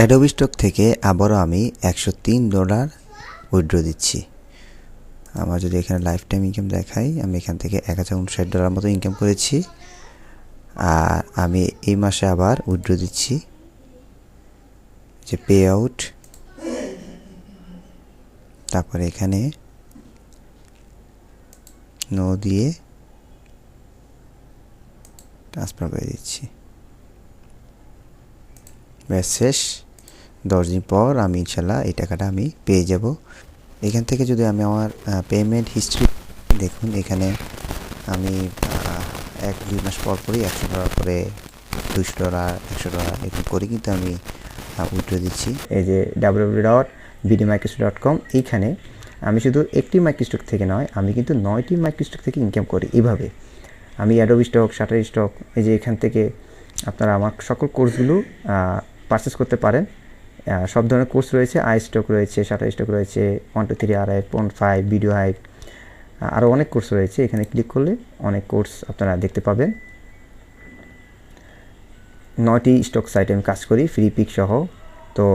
Adobe stock থেকে আবারও আমি $103 উইথড্র দিচ্ছি। আমার যদি এখানে লাইফ টাইম ইনকাম দেখাই, আমি এখান থেকে $1059 মতো ইনকাম করেছি। আর আমি এই মাসে আবার উইথড্র দিচ্ছি, যে পে আউট, তারপরে এখানে নো দিয়ে ট্রান্সফার করে দিচ্ছি। ব্যাস শেষ। 10 দিন পর আমি ইনশাল্লাহ এই টাকাটা আমি পেয়ে যাব। এখান থেকে যদি আমি আমার পেমেন্ট হিস্ট্রি দেখুন, এখানে আমি 1-2 মাস পর পরই $100 করে, $200, $100 এরকম করে কিন্তু আমি উইথড্র দিচ্ছি। এই যে www.bdmicrostock.com, এইখানে আমি শুধু একটি মাইক্রোস্টক থেকে নয়, আমি কিন্তু 9টি মাইক্রোস্টক থেকে ইনকাম করি। এইভাবে আমি অ্যাডোবি স্টক, শাটার স্টক, এই যে এখান থেকে আপনারা আমার সকল কোর্সগুলো পারচেস করতে পারেন। সব ধরনের কোর্স রয়েছে, আই স্টক রয়েছে, শাটার স্টক রয়েছে, 1 2 3 RF, 5 ভিডিও হাইপ, আরও অনেক কোর্স রয়েছে। এখানে ক্লিক করলে অনেক কোর্স আপনারা দেখতে পাবেন। 9টি স্টক সাইটে আমি কাজ করি, ফ্রি পিক সহ। তো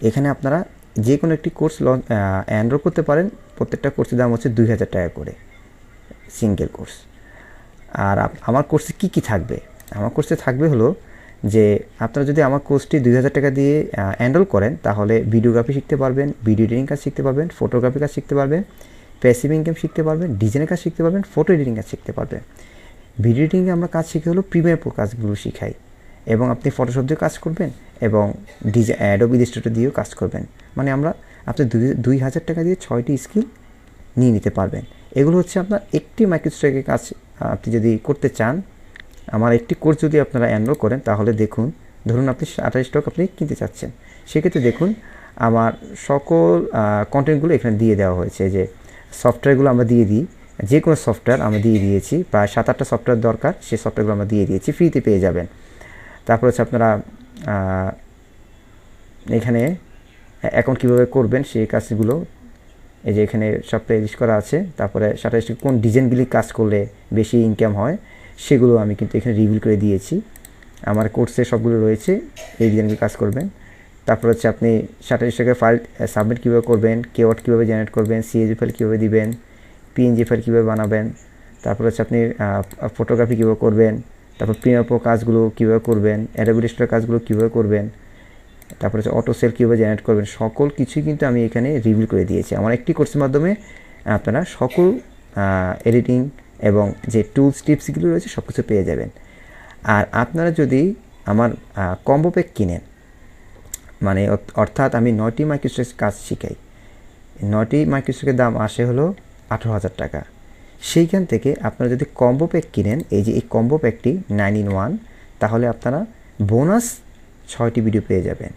এখানে আপনারা যে কোনো একটি কোর্স এনরোল করতে পারেন। প্রত্যেকটা কোর্সের দাম হচ্ছে $2000 করে, সিঙ্গেল কোর্স। আর আমার কোর্সে কী থাকবে? আমার কোর্সে থাকবে হলো যে আপনারা যদি আমার কোর্সটি $2000 দিয়ে এনরোল করেন, তাহলে ভিডিওগ্রাফি শিখতে পারবেন, ভিডিও এডিটিং কাজ শিখতে পারবেন, ফটোগ্রাফি কাজ শিখতে পারবেন, প্যাসিভ ইনকাম শিখতে পারবেন, ডিজাইনের কাজ শিখতে পারবেন, ফটো এডিটিং কাজ শিখতে পারবেন। ভিডিও এডিটিংয়ে আমরা কাজ শিখে হলো প্রিমিয়ার প্রো কাজগুলো শিখাই, এবং আপনি ফটোশপ দিয়ে কাজ করবেন এবং অ্যাডোবি ইলাস্ট্রেটর দিয়েও কাজ করবেন। মানে আপনি $2000 দিয়ে 6টি স্কিল নিয়ে নিতে পারবেন। এগুলো হচ্ছে আপনার একটি মাইক্রোস্টকের কাজ আপনি যদি করতে চান। আমার একটি কোর্স যদি আপনারা এনরোল করেন, তাহলে দেখুন, ধরুন আপনি শাটার স্টক আপনি কিনতে চাচ্ছেন, সেক্ষেত্রে দেখুন আমার সকল কন্টেন্টগুলো এখানে দিয়ে দেওয়া হয়েছে। যে সফটওয়্যারগুলো আমরা দিয়ে দিই, যে কোনো সফটওয়্যার আমরা দিয়ে দিয়েছি, প্রায় 7-8টা সফটওয়্যার দরকার, সেই সফটওয়্যারগুলো আমরা দিয়ে দিয়েছি, ফ্রিতে পেয়ে যাবেন। তারপর হচ্ছে আপনারা এখানে অ্যাকাউন্ট কীভাবে করবেন সেই কাজগুলো এই যে এখানে সব প্লেলিস্ট করা আছে। তারপরে শাটার স্টক কোন ডিজাইনগুলি কাজ করলে বেশি ইনকাম হয় সেগুলো আমি কিন্তু এখানে রিভিল করে দিয়েছি। আমার কোর্সে সবগুলো রয়েছে, এই ডিজাইনগুলি কাজ করবেন। তারপর হচ্ছে আপনি শাটার স্টকের ফাইল সাবমিট কীভাবে করবেন, কিওয়ার্ড কীভাবে জেনারেট করবেন, সিএসভি ফাইল কীভাবে দিবেন, পিএনজি ফাইল কীভাবে বানাবেন, তারপর হচ্ছে আপনি ফটোগ্রাফি কীভাবে করবেন, তারপর প্রিমিয়ার প্রো কাজগুলো কীভাবে করবেন, অ্যাডোবি ইলাস্ট্রেটর কাজগুলো কীভাবে করবেন, তারপর হচ্ছে অটো সেল কীভাবে জেনারেট করবেন, সকল কিছুই কিন্তু আমি এখানে রিভিল করে দিয়েছি। আমার একটি কোর্সের মাধ্যমে আপনারা সকল এডিটিং এবং যে টুলস টিপসগুলো রয়েছে সব কিছু পেয়ে যাবেন। আর আপনারা যদি আমার কম্বো প্যাক কিনেন, মানে অর্থাৎ আমি 9টি মাইক্রোস্টকের কাজ শিখাই, 9টি মাইক্রোস্টকের দাম আসে হলো $18,000। সেইখান থেকে আপনারা যদি কম্বো প্যাক কিনেন, এই যে এই কম্বো প্যাকটি 9 in 1, তাহলে আপনারা বোনাস 6টি ভিডিও পেয়ে যাবেন।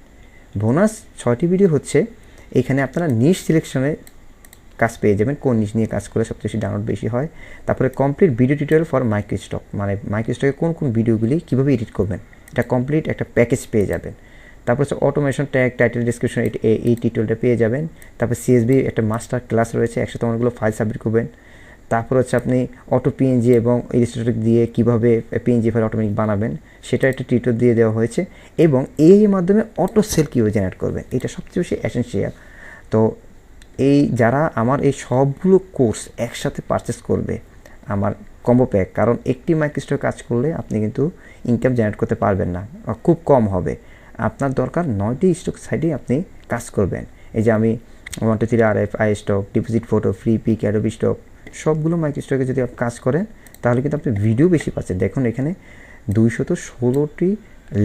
বোনাস 6টি ভিডিও হচ্ছে এখানে আপনারা নিশ সিলেকশনে কাজ পেয়ে যাবেন, কোন নিশ নিয়ে কাজ করলে সবচেয়ে বেশি ডাউনলোড বেশি হয়। তারপরে complete video tutorial for microstock, মানে মাইক্রোস্টকে কোন ভিডিওগুলি কীভাবে এডিট করবেন, এটা কমপ্লিট একটা প্যাকেজ পেয়ে যাবেন। তারপর হচ্ছে অটোমেশন, ট্যাগ, টাইটেল, ডিসক্রিপশন, এই টিউটোরিয়ালটা পেয়ে যাবেন। তারপর সিএসবি একটা মাস্টার ক্লাস রয়েছে, 100 অনেকগুলো ফাইল সাবমিট করবেন। তারপর হচ্ছে আপনি অটো পিএনজি এবং ইলাস্ট্রেটর দিয়ে কীভাবে পিএনজি ফাইল অটোমেটিক বানাবেন সেটা একটা টিউটোরিয়াল দিয়ে দেওয়া হয়েছে, এবং এর মাধ্যমে অটো সেল কীভাবে জেনারেট করবেন, এটা সবচেয়ে বেশি এসেনশিয়াল। তো এই যারা আমার এই সবগুলো কোর্স একসাথে পারচেস করবে আমার কম্বো প্যাক, কারণ একটি মাইক্রোস্টক কাজ করলে আপনি কিন্তু ইনকাম জেনারেট করতে পারবেন না, খুব কম হবে। আপনার দরকার 9টি স্টক সাইডে আপনি কাজ করবেন। এই যে আমি 1 2 3 RF, iStock, Depositphotos, Freepik, Adobe Stock, সবগুলো মাইক্রোস্টকে যদি আপনি কাজ করেন, তাহলে কিন্তু আপনি ভিডিও বেশি পাচ্ছেন। দেখুন এখানে 216টি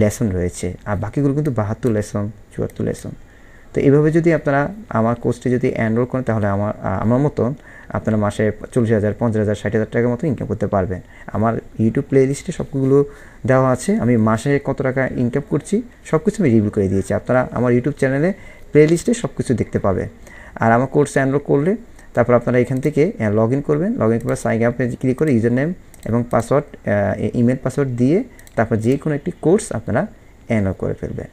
লেসন রয়েছে, আর বাকিগুলো কিন্তু 72 লেসন, 74 লেসন। তো এইভাবে যদি আপনারা আমার কোর্সটি যদি এনরোল করেন, তাহলে আমার মতন আপনারা মাসে 40,000, 50,000, 60,000 টাকার মতো ইনকাম করতে পারবেন। আমার ইউটিউব প্লে লিস্টে সবগুলো দেওয়া আছে, আমি মাসে কত টাকা ইনকাম করছি সব কিছু আমি রিভিউ করে দিয়েছি। আপনারা আমার ইউটিউব চ্যানেলে প্লে লিস্টে সব কিছু দেখতে পাবেন। আর আমার কোর্স এনরোল করলে তারপর আপনারা এখান থেকে লগ ইন করবেন, লগ ইন করে সাইন আপে ক্লিক করে ইউজার নেম এবং পাসওয়ার্ড, ইমেল পাসওয়ার্ড দিয়ে তারপর যে কোনো একটি কোর্স আপনারা এনরোল করে ফেলবেন।